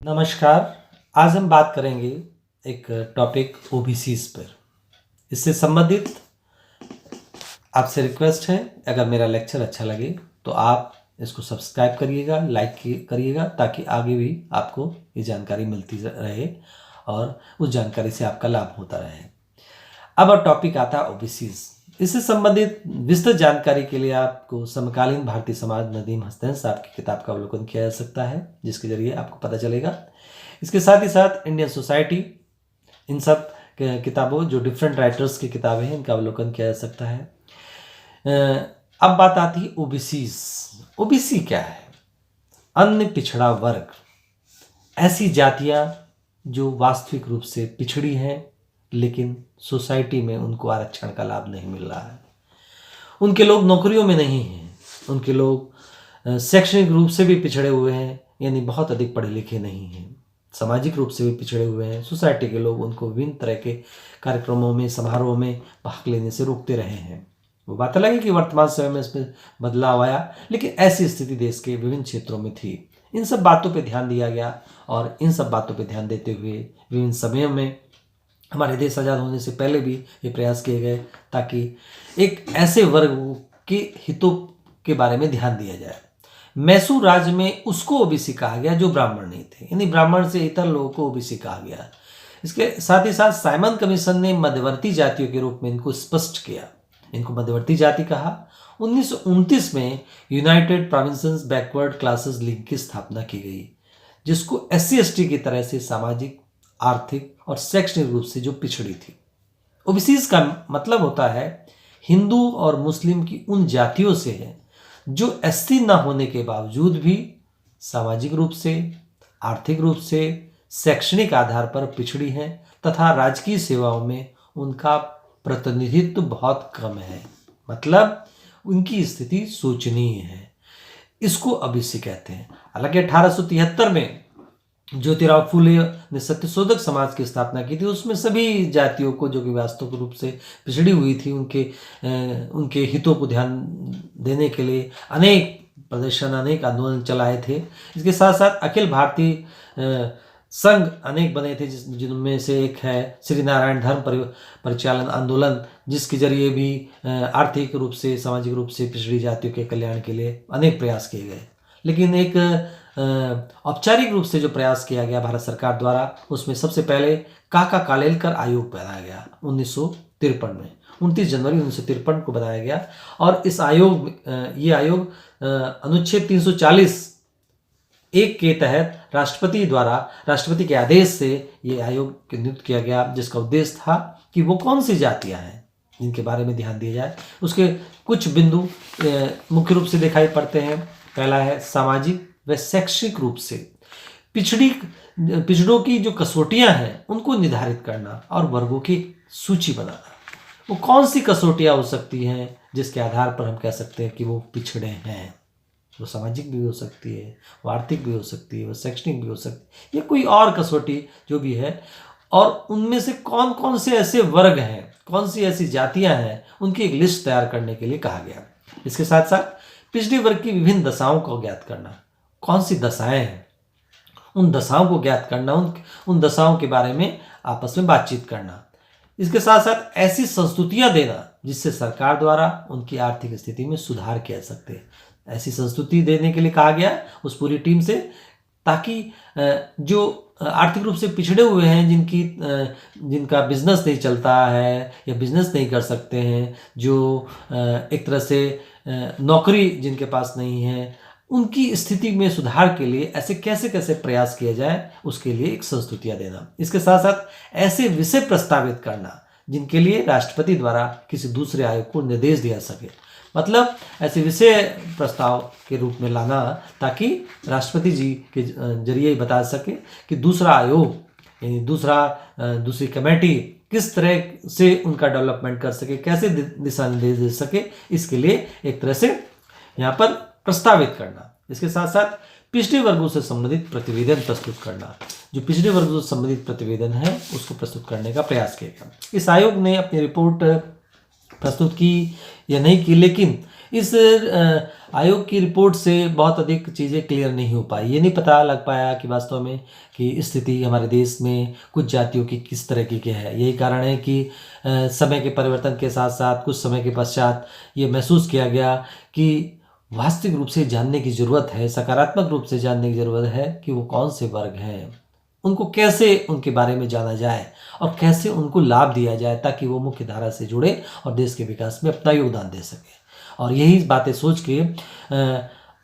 नमस्कार। आज हम बात करेंगे एक टॉपिक ओबीसीज पर। इससे संबंधित आपसे रिक्वेस्ट है, अगर मेरा लेक्चर अच्छा लगे तो आप इसको सब्सक्राइब करिएगा, लाइक करिएगा, ताकि आगे भी आपको ये जानकारी मिलती रहे और उस जानकारी से आपका लाभ होता रहे। अब टॉपिक आता है ओबीसीज। इससे संबंधित विस्तृत जानकारी के लिए आपको समकालीन भारतीय समाज नदीम हस्तैन साहब की किताब का अवलोकन किया जा सकता है, जिसके जरिए आपको पता चलेगा। इसके साथ ही साथ इंडियन सोसाइटी, इन सब किताबों जो डिफरेंट राइटर्स की किताबें हैं, इनका अवलोकन किया जा सकता है। अब बात आती है ओबीसीज। ओबीसी क्या है? अन्य पिछड़ा वर्ग, ऐसी जातियां जो वास्तविक रूप से पिछड़ी हैं लेकिन सोसाइटी में उनको आरक्षण का लाभ नहीं मिल रहा है। उनके लोग नौकरियों में नहीं हैं, उनके लोग शैक्षणिक रूप से भी पिछड़े हुए हैं, यानी बहुत अधिक पढ़े लिखे नहीं हैं, सामाजिक रूप से भी पिछड़े हुए हैं। सोसाइटी के लोग उनको विभिन्न तरह के कार्यक्रमों में, समारोह में भाग लेने से रोकते रहे हैं। वो बात अलग है कि वर्तमान समय में इसमें बदलाव आया, लेकिन ऐसी स्थिति देश के विभिन्न क्षेत्रों में थी। इन सब बातों पर ध्यान दिया गया और इन सब बातों पर ध्यान देते हुए विभिन्न समयों में हमारे देश आज़ाद होने से पहले भी ये प्रयास किए गए ताकि एक ऐसे वर्ग के हितों के बारे में ध्यान दिया जाए। मैसूर राज्य में उसको ओबीसी कहा गया जो ब्राह्मण नहीं थे, यानी ब्राह्मण से इतर लोगों को ओबीसी कहा गया। इसके साथ ही साथ साइमन कमीशन ने मध्यवर्ती जातियों के रूप में इनको स्पष्ट किया, इनको मध्यवर्ती जाति कहा। 1929 में United provinces backward classes league की स्थापना की गई, जिसको SC/ST की तरह से सामाजिक, आर्थिक और शैक्षणिक रूप से जो पिछड़ी थी। ओबीसीज का मतलब होता है हिंदू और मुस्लिम की उन जातियों से है जो SC न होने के बावजूद भी सामाजिक रूप से, आर्थिक रूप से, शैक्षणिक आधार पर पिछड़ी हैं तथा राजकीय सेवाओं में उनका प्रतिनिधित्व बहुत कम है, मतलब उनकी स्थिति शोचनीय है। इसको ओबीसी कहते हैं। हालांकि 1873 में ज्योतिराव फूले ने सत्यशोधक समाज की स्थापना की थी। उसमें सभी जातियों को जो कि वास्तविक रूप से पिछड़ी हुई थी, उनके हितों को ध्यान देने के लिए अनेक प्रदर्शन, अनेक आंदोलन चलाए थे। इसके साथ साथ अखिल भारतीय संघ अनेक बने थे, जिनमें से एक है श्री नारायण धर्म परिचालन आंदोलन, जिसके जरिए भी आर्थिक रूप से, सामाजिक रूप से पिछड़ी जातियों के कल्याण के लिए अनेक प्रयास किए गए। लेकिन एक औपचारिक रूप से जो प्रयास किया गया भारत सरकार द्वारा, उसमें सबसे पहले काका कालेलकर आयोग बनाया गया 1953 में। 29 जनवरी 1953 को बनाया गया और इस ये आयोग अनुच्छेद 340 एक के तहत राष्ट्रपति के आदेश से ये आयोग नियुक्त किया गया, जिसका उद्देश्य था कि वो कौन सी जातियां हैं जिनके बारे में ध्यान दिया जाए। उसके कुछ बिंदु मुख्य रूप से दिखाई पड़ते हैं। पहला है सामाजिक व शैक्षिक रूप से पिछड़ों की जो कसौटियां हैं उनको निर्धारित करना और वर्गों की सूची बनाना। वो कौन सी कसौटियां हो सकती हैं जिसके आधार पर हम कह सकते हैं कि वो पिछड़े हैं? वो सामाजिक भी हो सकती है, वो आर्थिक भी हो सकती है, वो शैक्षणिक भी हो सकती है, या कोई और कसौटी जो भी है। और उनमें से कौन कौन से ऐसे वर्ग हैं, कौन सी ऐसी जातियां हैं, उनकी एक लिस्ट तैयार करने के लिए कहा गया। इसके साथ साथ पिछड़े वर्ग की विभिन्न दशाओं को ज्ञात करना, कौन सी दशाएं हैं, उन दशाओं को ज्ञात करना, उन दशाओं के बारे में आपस में बातचीत करना। इसके साथ साथ ऐसी संस्तुतियां देना जिससे सरकार द्वारा उनकी आर्थिक स्थिति में सुधार किया जा सकते। ऐसी संस्तुति देने के लिए कहा गया उस पूरी टीम से, ताकि जो आर्थिक रूप से पिछड़े हुए हैं, जिनका बिजनेस नहीं चलता है या बिजनेस नहीं कर सकते हैं, जो एक तरह से नौकरी जिनके पास नहीं है, उनकी स्थिति में सुधार के लिए ऐसे कैसे कैसे प्रयास किया जाए, उसके लिए एक संस्तुतियां देना। इसके साथ साथ ऐसे विषय प्रस्तावित करना जिनके लिए राष्ट्रपति द्वारा किसी दूसरे आयोग को निर्देश दिया सके, मतलब ऐसे विषय प्रस्ताव के रूप में लाना ताकि राष्ट्रपति जी के जरिए ही बता सके कि दूसरा आयोग, यानी दूसरी कमेटी किस तरह से उनका डेवलपमेंट कर सके, कैसे दिशा निर्देश दे सके, इसके लिए एक तरह से यहाँ पर प्रस्तावित करना। इसके साथ साथ पिछड़े वर्गों से संबंधित प्रतिवेदन प्रस्तुत करना, जो पिछड़े वर्गों से संबंधित प्रतिवेदन है उसको प्रस्तुत करने का प्रयास किया गया। इस आयोग ने अपनी रिपोर्ट प्रस्तुत की या नहीं की, लेकिन इस आयोग की रिपोर्ट से बहुत अधिक चीज़ें क्लियर नहीं हो पाई। ये नहीं पता लग पाया कि वास्तव में कि स्थिति हमारे देश में कुछ जातियों की किस तरह की है। यही कारण है कि समय के परिवर्तन के साथ साथ कुछ समय के पश्चात ये महसूस किया गया कि वास्तविक रूप से जानने की ज़रूरत है, सकारात्मक रूप से जानने की ज़रूरत है कि वो कौन से वर्ग हैं, उनको कैसे उनके बारे में जाना जाए और कैसे उनको लाभ दिया जाए ताकि वो मुख्य धारा से जुड़े और देश के विकास में अपना योगदान दे सके। और यही बातें सोच के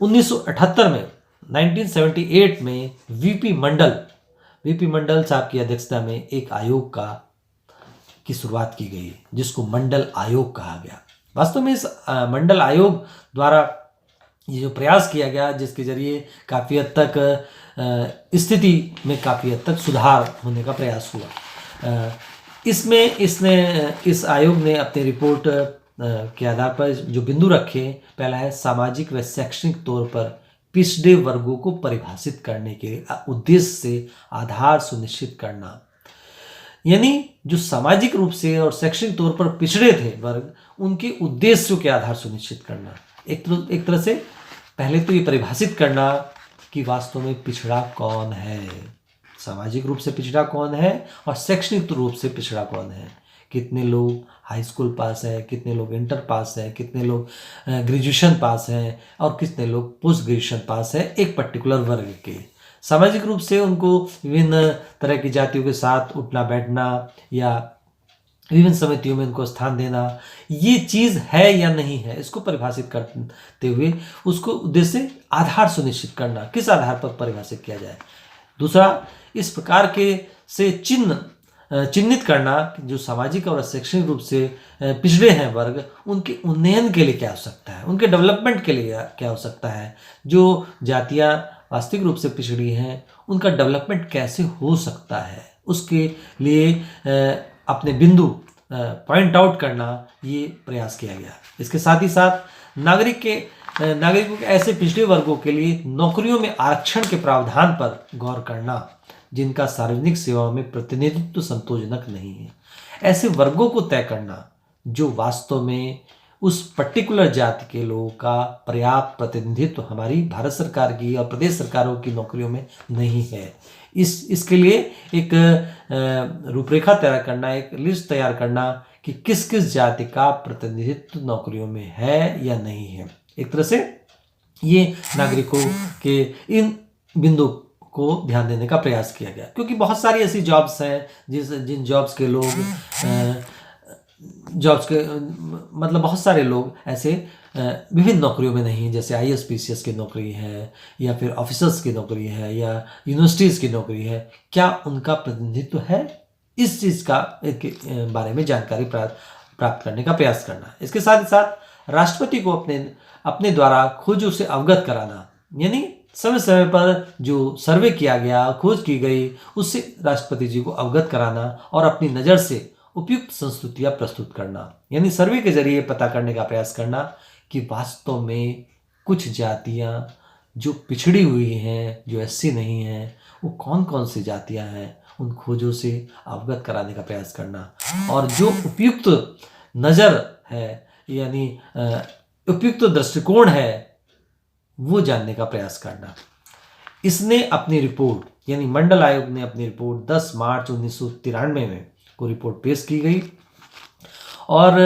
1978 में 1978 में वीपी मंडल साहब की अध्यक्षता में एक आयोग की शुरुआत की गई जिसको मंडल आयोग कहा गया। वास्तव में इस मंडल आयोग द्वारा ये जो प्रयास किया गया जिसके जरिए काफ़ी हद तक स्थिति में काफ़ी हद तक सुधार होने का प्रयास हुआ। इस आयोग ने अपनी रिपोर्ट के आधार पर जो बिंदु रखे, पहला है सामाजिक व शैक्षणिक तौर पर पिछड़े वर्गों को परिभाषित करने के उद्देश्य से आधार सुनिश्चित करना। यानी जो सामाजिक रूप से और शैक्षणिक तौर पर पिछड़े थे वर्ग, उनके उद्देश्यों के आधार सुनिश्चित करना। एक तरह से पहले तो ये परिभाषित करना कि वास्तव में पिछड़ा कौन है, सामाजिक रूप से पिछड़ा कौन है और शैक्षणिक रूप से पिछड़ा कौन है। कितने लोग हाई स्कूल पास है, कितने लोग इंटर पास है, कितने लोग ग्रेजुएशन पास हैं और कितने लोग पोस्ट ग्रेजुएशन पास है एक पर्टिकुलर वर्ग के। सामाजिक रूप से उनको विभिन्न तरह की जातियों के साथ उठना बैठना या विभिन्न समितियों में उनको स्थान देना, ये चीज़ है या नहीं है, इसको परिभाषित करते हुए उसको उद्देश्य आधार सुनिश्चित करना, किस आधार पर परिभाषित किया जाए। दूसरा, इस प्रकार के से चिन्हित करना जो सामाजिक और शैक्षणिक रूप से पिछड़े हैं वर्ग, उनके उन्नयन के लिए क्या हो सकता है, उनके डेवलपमेंट के लिए क्या हो सकता है। जो जातियाँ वास्तविक रूप से पिछड़ी हैं उनका डेवलपमेंट कैसे हो सकता है, उसके लिए अपने बिंदु पॉइंट आउट करना, ये प्रयास किया गया। इसके साथ ही साथ नागरिकों के ऐसे पिछड़े वर्गों के लिए नौकरियों में आरक्षण के प्रावधान पर गौर करना जिनका सार्वजनिक सेवाओं में प्रतिनिधित्व संतोषजनक नहीं है। ऐसे वर्गों को तय करना जो वास्तव में उस पर्टिकुलर जाति के लोगों का पर्याप्त प्रतिनिधित्व हमारी भारत सरकार की और प्रदेश सरकारों की नौकरियों में नहीं है। इसके लिए एक रूपरेखा तैयार करना, एक लिस्ट तैयार करना कि किस किस जाति का प्रतिनिधित्व नौकरियों में है या नहीं है। एक तरह से ये नागरिकों के इन बिंदु को ध्यान देने का प्रयास किया गया, क्योंकि बहुत सारी ऐसी जॉब्स हैं जिन जॉब्स के लोग मतलब बहुत सारे लोग ऐसे विभिन्न नौकरियों में नहीं, जैसे IAS PCS की नौकरी है या फिर ऑफिसर्स की नौकरी है या यूनिवर्सिटीज़ की नौकरी है, क्या उनका प्रतिनिधित्व है, इस चीज़ का बारे में जानकारी प्राप्त करने का प्रयास करना। इसके साथ ही साथ राष्ट्रपति को अपने द्वारा खोजों से अवगत कराना, यानी समय समय पर जो सर्वे किया गया, खोज की गई, उससे राष्ट्रपति जी को अवगत कराना और अपनी नज़र से उपयुक्त संस्तुतियाँ प्रस्तुत करना। यानी सर्वे के जरिए पता करने का प्रयास करना कि वास्तव में कुछ जातियाँ जो पिछड़ी हुई हैं, जो SC नहीं हैं, वो कौन कौन सी जातियाँ हैं, उन खोजों से अवगत कराने का प्रयास करना और जो उपयुक्त नज़र है यानी उपयुक्त दृष्टिकोण है वो जानने का प्रयास करना। इसने अपनी रिपोर्ट यानी मंडल आयोग ने अपनी रिपोर्ट 10 मार्च 1993 में को रिपोर्ट पेश की गई और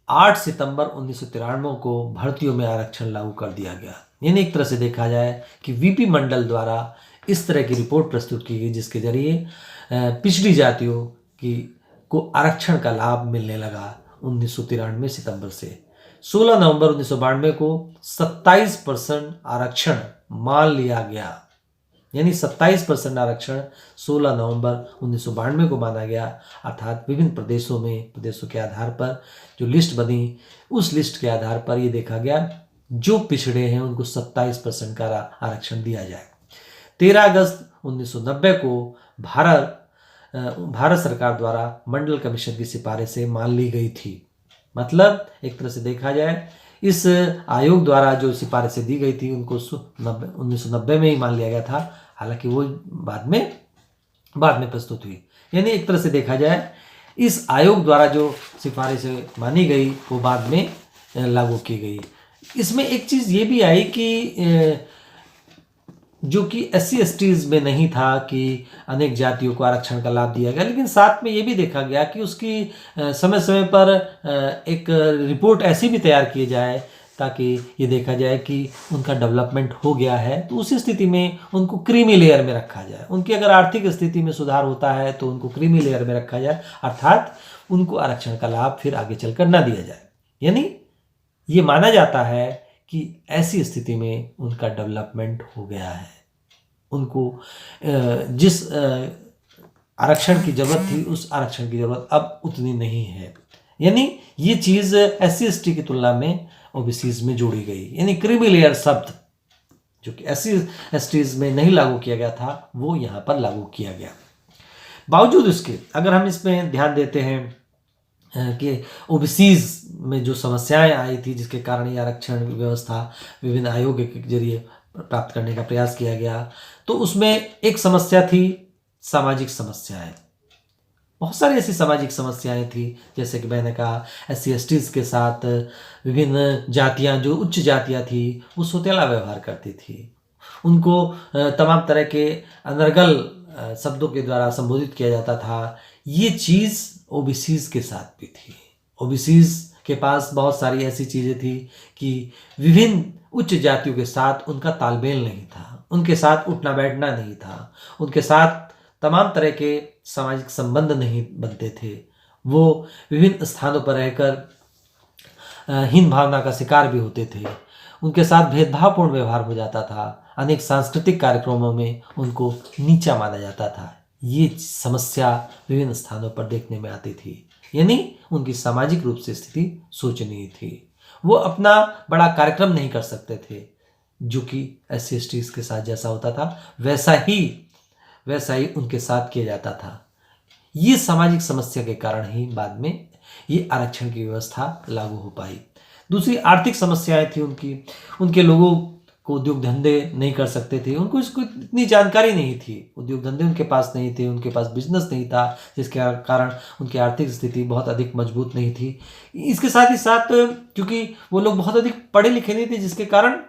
8 सितंबर 1993 को भर्तियों में आरक्षण लागू कर दिया गया। यानी एक तरह से देखा जाए कि VP मंडल द्वारा इस तरह की रिपोर्ट प्रस्तुत की गई जिसके जरिए पिछड़ी जातियों को आरक्षण का लाभ मिलने लगा 1993 सितंबर से। 16 नवंबर 1992 को 27% आरक्षण मान लिया गया, यानी 27% आरक्षण 16 नवंबर 1992 को माना गया। अर्थात विभिन्न प्रदेशों के आधार पर जो लिस्ट बनी, उस लिस्ट के आधार पर ये देखा गया जो पिछड़े हैं उनको 27% का आरक्षण दिया जाए। 13 अगस्त 1990 को भारत सरकार द्वारा मंडल कमीशन की सिफारिश से मान ली गई थी। मतलब एक तरह से देखा जाए इस आयोग द्वारा जो सिफारिशें दी गई थी उनको 1990 में ही मान लिया गया था, हालांकि वो बाद में प्रस्तुत हुई। यानी एक तरह से देखा जाए इस आयोग द्वारा जो सिफारिशें मानी गई वो बाद में लागू की गई। इसमें एक चीज़ ये भी आई कि जो कि SC/STs में नहीं था कि अनेक जातियों को आरक्षण का लाभ दिया गया, लेकिन साथ में ये भी देखा गया कि उसकी समय समय पर एक रिपोर्ट ऐसी भी तैयार की जाए ताकि ये देखा जाए कि उनका डेवलपमेंट हो गया है, तो उसी स्थिति में उनको क्रीमी लेयर में रखा जाए। उनकी अगर आर्थिक स्थिति में सुधार होता है तो उनको क्रीमी लेयर में रखा जाए, अर्थात उनको आरक्षण का लाभ फिर आगे चलकर ना दिया जाए। यानी ये माना जाता है कि ऐसी स्थिति में उनका डेवलपमेंट हो गया है, उनको जिस आरक्षण की ज़रूरत थी उस आरक्षण की ज़रूरत अब उतनी नहीं है। यानी ये चीज़ SC/ST की तुलना में OBCs में जोड़ी गई। यानी क्रीमी लेयर शब्द जो कि SC/STs में नहीं लागू किया गया था वो यहाँ पर लागू किया गया। बावजूद इसके अगर हम इसमें ध्यान देते हैं कि OBCs में जो समस्याएं आई थी जिसके कारण ये आरक्षण व्यवस्था विभिन्न आयोग के जरिए प्राप्त करने का प्रयास किया गया, तो उसमें एक समस्या थी सामाजिक समस्याएं। बहुत सारी ऐसी सामाजिक समस्याएं थी, जैसे कि मैंने कहा SC/STs के साथ विभिन्न जातियां जो उच्च जातियां थी वो सौतेला व्यवहार करती थी, उनको तमाम तरह के अनर्गल शब्दों के द्वारा संबोधित किया जाता था। ये चीज़ OBCs के साथ भी थी। OBCs के पास बहुत सारी ऐसी चीज़ें थी कि विभिन्न उच्च जातियों के साथ उनका तालमेल नहीं था, उनके साथ उठना बैठना नहीं था, उनके साथ तमाम तरह के सामाजिक संबंध नहीं बनते थे। वो विभिन्न स्थानों पर रहकर हीन भावना का शिकार भी होते थे, उनके साथ भेदभावपूर्ण व्यवहार हो जाता था, अनेक सांस्कृतिक कार्यक्रमों में उनको नीचा माना जाता था। ये समस्या विभिन्न स्थानों पर देखने में आती थी। यानी उनकी सामाजिक रूप से स्थिति शोचनीय थी। वो अपना बड़ा कार्यक्रम नहीं कर सकते थे, जो कि SC/STs के साथ जैसा होता था वैसा ही उनके साथ किया जाता था। ये सामाजिक समस्या के कारण ही बाद में ये आरक्षण की व्यवस्था लागू हो पाई। दूसरी आर्थिक समस्याएं थी उनके लोगों को उद्योग धंधे नहीं कर सकते थे, उनको इसको इतनी जानकारी नहीं थी, उद्योग धंधे उनके पास नहीं थे, उनके पास बिजनेस नहीं था, जिसके कारण उनकी आर्थिक स्थिति बहुत अधिक मजबूत नहीं थी। इसके साथ ही साथ क्योंकि वो लोग बहुत अधिक पढ़े लिखे नहीं थे, जिसके कारण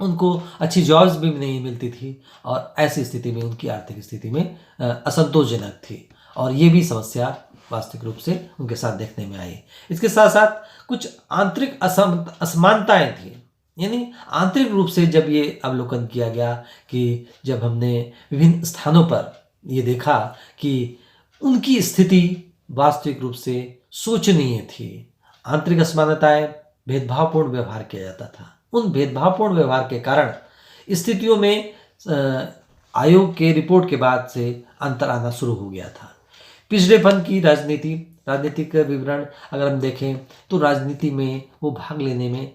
उनको अच्छी जॉब्स भी नहीं मिलती थी और ऐसी स्थिति में उनकी आर्थिक स्थिति में असंतोषजनक थी, और ये भी समस्या वास्तविक रूप से उनके साथ देखने में आई। इसके साथ साथ कुछ आंतरिक असमानताएं थी। यानी आंतरिक रूप से जब ये अवलोकन किया गया कि जब हमने विभिन्न स्थानों पर ये देखा कि उनकी स्थिति वास्तविक रूप से शोचनीय थी, आंतरिक असमानताएं, भेदभावपूर्ण व्यवहार किया जाता था। उन भेदभावपूर्ण व्यवहार के कारण स्थितियों में आयोग के रिपोर्ट के बाद से अंतर आना शुरू हो गया था। पिछड़ेपन की राजनीतिक विवरण अगर हम देखें तो राजनीति में वो भाग लेने में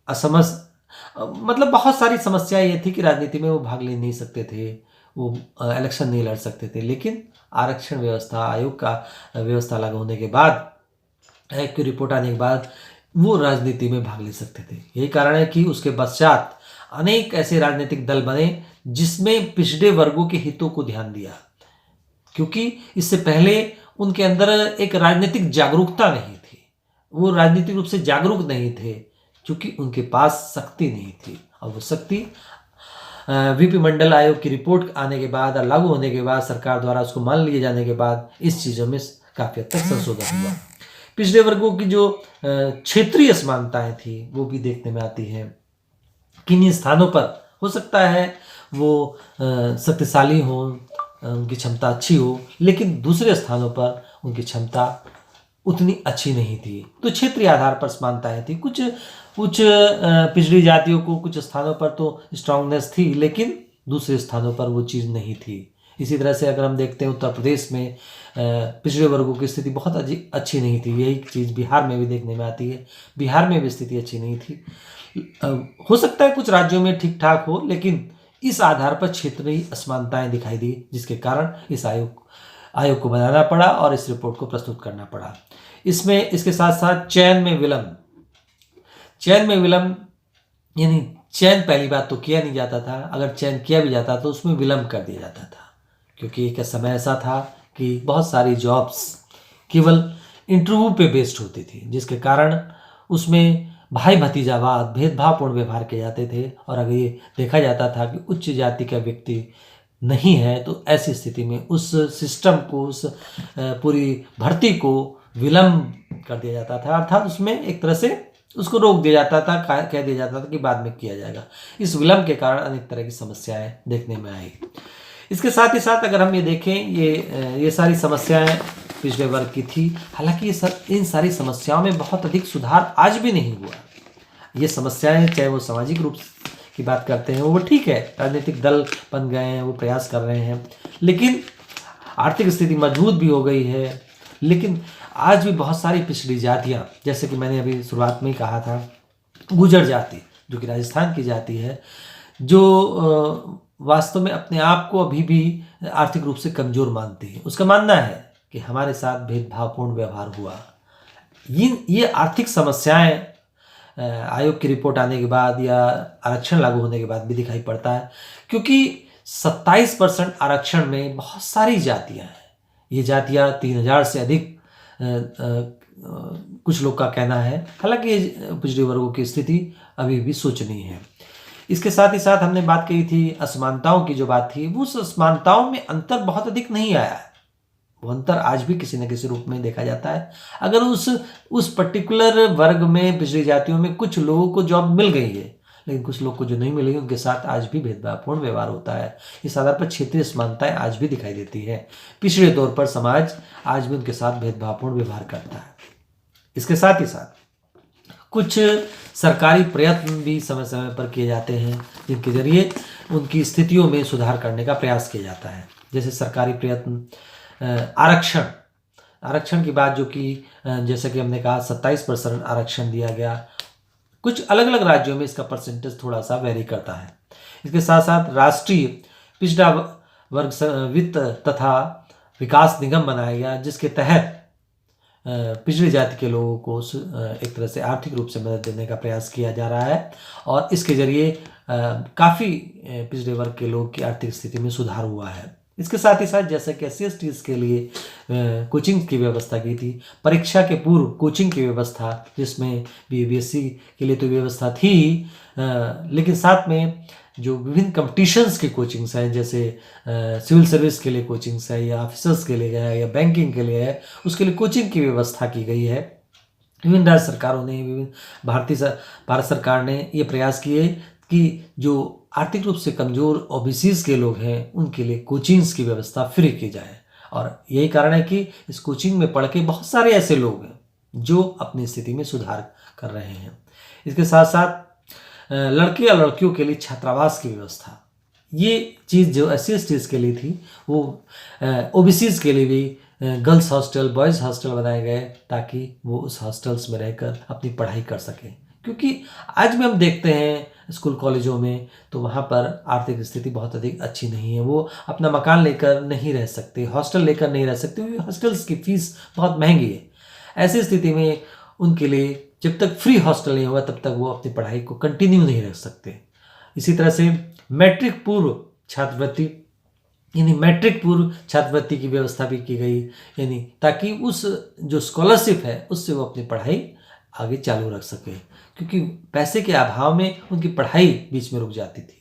मतलब बहुत सारी समस्या ये थी कि राजनीति में वो भाग ले नहीं सकते थे, वो इलेक्शन नहीं लड़ सकते थे। लेकिन आरक्षण व्यवस्था आयोग का व्यवस्था लागू होने के बाद, आयोग की रिपोर्ट आने के बाद वो राजनीति में भाग ले सकते थे। यही कारण है कि उसके पश्चात अनेक ऐसे राजनीतिक दल बने जिसमें पिछड़े वर्गों के हितों को ध्यान दिया, क्योंकि इससे पहले उनके अंदर एक राजनीतिक जागरूकता नहीं थी, वो राजनीतिक रूप से जागरूक नहीं थे, क्योंकि उनके पास शक्ति नहीं थी। और वो शक्ति VP मंडल आयोग की रिपोर्ट आने के बाद और लागू होने के बाद, सरकार द्वारा उसको मान लिए जाने के बाद इस चीज़ों में काफ़ी हद तक संशोधन हुआ। पिछड़े वर्गों की जो क्षेत्रीय असमानताएं थी वो भी देखने में आती हैं। किन्हीं स्थानों पर हो सकता है वो शक्तिशाली हो, उनकी क्षमता अच्छी हो, लेकिन दूसरे स्थानों पर उनकी क्षमता उतनी अच्छी नहीं थी। तो क्षेत्रीय आधार पर समानताएं थी। कुछ पिछड़ी जातियों को कुछ स्थानों पर तो स्ट्रांगनेस थी, लेकिन दूसरे स्थानों पर वो चीज़ नहीं थी। इसी तरह से अगर हम देखते हैं उत्तर प्रदेश में पिछड़े वर्गों की स्थिति बहुत अच्छी नहीं थी। यही चीज़ बिहार में भी देखने में आती है, बिहार में भी स्थिति अच्छी नहीं थी। हो सकता है कुछ राज्यों में ठीक ठाक हो, लेकिन इस आधार पर क्षेत्रीय असमानताएं दिखाई दी, जिसके कारण इस आयोग को बनाना पड़ा और इस रिपोर्ट को प्रस्तुत करना पड़ा। इसमें इसके साथ साथ चयन में विलम्ब यानी चयन पहली बात तो किया नहीं जाता था, अगर चयन किया भी जाता तो उसमें विलम्ब कर दिया जाता था, क्योंकि एक समय ऐसा था कि बहुत सारी जॉब्स केवल इंटरव्यू पे बेस्ड होती थी, जिसके कारण उसमें भाई भतीजावाद, भेदभावपूर्ण व्यवहार किए जाते थे और अगर ये देखा जाता था कि उच्च जाति का व्यक्ति नहीं है तो ऐसी स्थिति में उस सिस्टम को, उस पूरी भर्ती को विलंब कर दिया जाता था, अर्थात उसमें एक तरह से उसको रोक दिया जाता था, कह दिया जाता था कि बाद में किया जाएगा। इस विलंब के कारण अनेक तरह की समस्याएं देखने में आई। इसके साथ ही साथ अगर हम ये देखें, ये सारी समस्याएं पिछड़े वर्ग की थी। हालांकि इन सारी समस्याओं में बहुत अधिक सुधार आज भी नहीं हुआ। ये समस्याएं, चाहे वो सामाजिक रूप की बात करते हैं वो ठीक है, राजनीतिक दल बन गए हैं, वो प्रयास कर रहे हैं, लेकिन आर्थिक स्थिति मजबूत भी हो गई है। लेकिन आज भी बहुत सारी पिछड़ी जातियां, जैसे कि मैंने अभी शुरुआत में ही कहा था, गुर्जर जाति जो कि राजस्थान की जाति है, जो वास्तव में अपने आप को अभी भी आर्थिक रूप से कमजोर मानती है। उसका मानना है कि हमारे साथ भेदभावपूर्ण व्यवहार हुआ। ये आर्थिक समस्याएं आयोग की रिपोर्ट आने के बाद या आरक्षण लागू होने के बाद भी दिखाई पड़ता है, क्योंकि 27% आरक्षण में बहुत सारी जातियां हैं। ये जातियां 3000 से अधिक कुछ लोग का कहना है। हालांकि ये पिछड़े वर्गों की स्थिति अभी भी शोचनीय है। इसके साथ ही साथ हमने बात की थी असमानताओं की, जो बात थी वो, उस असमानताओं में अंतर बहुत अधिक नहीं आया है। वो अंतर आज भी किसी न किसी रूप में देखा जाता है। अगर उस पर्टिकुलर वर्ग में, पिछड़ी जातियों में कुछ लोगों को जॉब मिल गई है, लेकिन कुछ लोग को जो नहीं मिलेगी उनके साथ आज भी भेदभावपूर्ण व्यवहार होता है। इस आधार पर क्षेत्रीय समानताएं आज भी दिखाई देती है। पिछड़े तौर पर समाज आज भी उनके साथ भेदभावपूर्ण व्यवहार करता है। इसके साथ ही साथ कुछ सरकारी प्रयत्न भी समय समय पर किए जाते हैं, जिनके जरिए उनकी स्थितियों में सुधार करने का प्रयास किया जाता है। जैसे सरकारी प्रयत्न, आरक्षण की बात, जो कि जैसे कि हमने कहा 27% आरक्षण दिया गया। कुछ अलग अलग राज्यों में इसका परसेंटेज थोड़ा सा वेरी करता है। इसके साथ साथ राष्ट्रीय पिछड़ा वर्ग वित्त तथा विकास निगम बनाया गया, जिसके तहत पिछड़ी जाति के लोगों को एक तरह से आर्थिक रूप से मदद देने का प्रयास किया जा रहा है और इसके जरिए काफ़ी पिछड़े वर्ग के लोग की आर्थिक स्थिति में सुधार हुआ है। इसके साथ ही साथ जैसे कि SC/ST के लिए कोचिंग की व्यवस्था की थी, परीक्षा के पूर्व कोचिंग की व्यवस्था, जिसमें BSc के लिए तो व्यवस्था थी, लेकिन साथ में जो विभिन्न कंपटीशंस की कोचिंग्स हैं, जैसे सिविल सर्विस के लिए कोचिंग्स है, या ऑफिसर्स के लिए है, या बैंकिंग के लिए है, उसके लिए कोचिंग की व्यवस्था की गई है। विभिन्न राज्य सरकारों ने, विभिन्न भारत सरकार ने ये प्रयास किए कि जो आर्थिक रूप से कमजोर OBCs के लोग हैं उनके लिए कोचिंग्स की व्यवस्था फ्री की जाए। और यही कारण है कि इस कोचिंग में पढ़ के बहुत सारे ऐसे लोग हैं जो अपनी स्थिति में सुधार कर रहे हैं। इसके साथ साथ लड़के या लड़कियों के लिए छात्रावास की व्यवस्था, ये चीज़ जो SC/ST के लिए थी, वो OBCs के लिए भी गर्ल्स हॉस्टल, बॉयज़ हॉस्टल बनाए गए, ताकि वो उस हॉस्टल्स में रहकर अपनी पढ़ाई कर सकें। क्योंकि आज भी हम देखते हैं स्कूल कॉलेजों में, तो वहाँ पर आर्थिक स्थिति बहुत अधिक अच्छी नहीं है। वो अपना मकान लेकर नहीं रह सकते, हॉस्टल लेकर नहीं रह सकते, क्योंकि हॉस्टल्स की फ़ीस बहुत महंगी है। ऐसी स्थिति में उनके लिए जब तक फ्री हॉस्टल नहीं होगा तब तक वो अपनी पढ़ाई को कंटिन्यू नहीं रख सकते। इसी तरह से मैट्रिक पूर्व छात्रवृत्ति, यानी मैट्रिक पूर्व छात्रवृत्ति की व्यवस्था भी की गई, यानी ताकि उस जो स्कॉलरशिप है उससे वो अपनी पढ़ाई आगे चालू रख सके, क्योंकि पैसे के अभाव में उनकी पढ़ाई बीच में रुक जाती थी।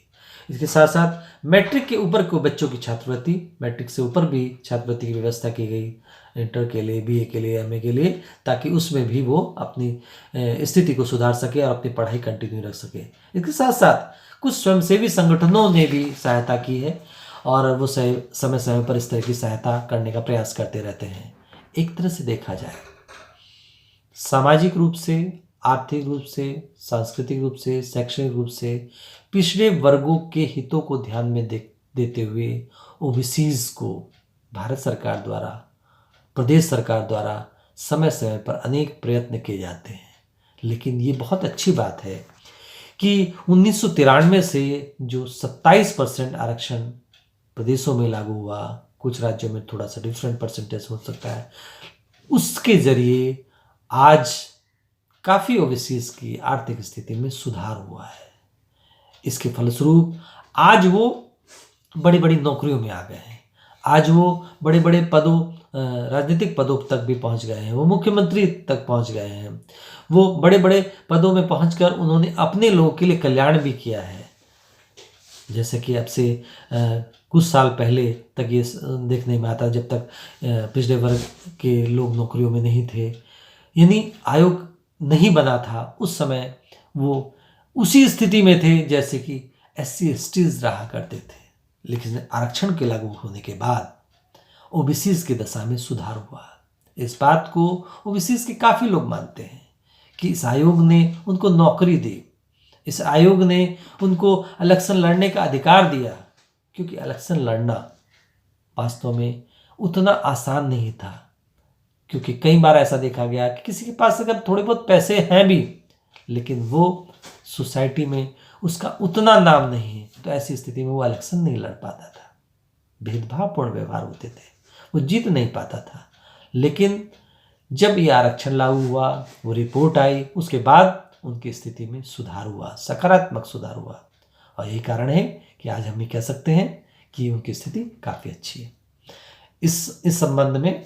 इसके साथ साथ मैट्रिक के ऊपर को बच्चों की छात्रवृत्ति, मैट्रिक से ऊपर भी छात्रवृत्ति की व्यवस्था की गई, इंटर के लिए, BA के लिए, MA के लिए, ताकि उसमें भी वो अपनी स्थिति को सुधार सके और अपनी पढ़ाई कंटिन्यू रख सके। इसके साथ साथ कुछ स्वयंसेवी संगठनों ने भी सहायता की है और वो समय समय पर इस तरह की सहायता करने का प्रयास करते रहते हैं। एक तरह से देखा जाए, सामाजिक रूप से, आर्थिक रूप से, सांस्कृतिक रूप से, शैक्षणिक रूप से पिछड़े वर्गों के हितों को ध्यान में देते हुए OBCs को भारत सरकार द्वारा, प्रदेश सरकार द्वारा समय समय पर अनेक प्रयत्न किए जाते हैं। लेकिन ये बहुत अच्छी बात है कि 1993 से जो 27% आरक्षण प्रदेशों में लागू हुआ, कुछ राज्यों में थोड़ा सा डिफरेंट परसेंटेज हो सकता है, उसके जरिए आज काफ़ी OBCs की आर्थिक स्थिति में सुधार हुआ है। इसके फलस्वरूप आज वो बड़ी बड़ी नौकरियों में आ गए हैं, आज वो बड़े बड़े पदों राजनीतिक पदों तक भी पहुंच गए हैं, वो मुख्यमंत्री तक पहुंच गए हैं, वो बड़े बड़े पदों में पहुंचकर उन्होंने अपने लोगों के लिए कल्याण भी किया है। जैसे कि अब से कुछ साल पहले तक ये देखने में आता, जब तक पिछड़े वर्ग के लोग नौकरियों में नहीं थे, यानी आयोग नहीं बना था, उस समय वो उसी स्थिति में थे जैसे कि SC STs रहा करते थे। लेकिन आरक्षण के लागू होने के बाद OBCs की दशा में सुधार हुआ। इस बात को OBCs के काफ़ी लोग मानते हैं कि इस आयोग ने उनको नौकरी दी, इस आयोग ने उनको इलेक्शन लड़ने का अधिकार दिया, क्योंकि इलेक्शन लड़ना वास्तव में उतना आसान नहीं था। क्योंकि कई बार ऐसा देखा गया कि किसी के पास अगर थोड़े बहुत पैसे हैं भी, लेकिन वो सोसाइटी में उसका उतना नाम नहीं है, तो ऐसी स्थिति में वो इलेक्शन नहीं लड़ पाता था। भेदभावपूर्ण व्यवहार होते थे, वो जीत नहीं पाता था। लेकिन जब ये आरक्षण लागू हुआ, वो रिपोर्ट आई, उसके बाद उनकी स्थिति में सुधार हुआ, सकारात्मक सुधार हुआ। और यही कारण है कि आज हम ये कह सकते हैं कि उनकी स्थिति काफ़ी अच्छी है। इस संबंध में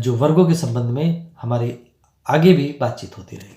जो वर्गों के संबंध में हमारे आगे भी बातचीत होती रहेगी।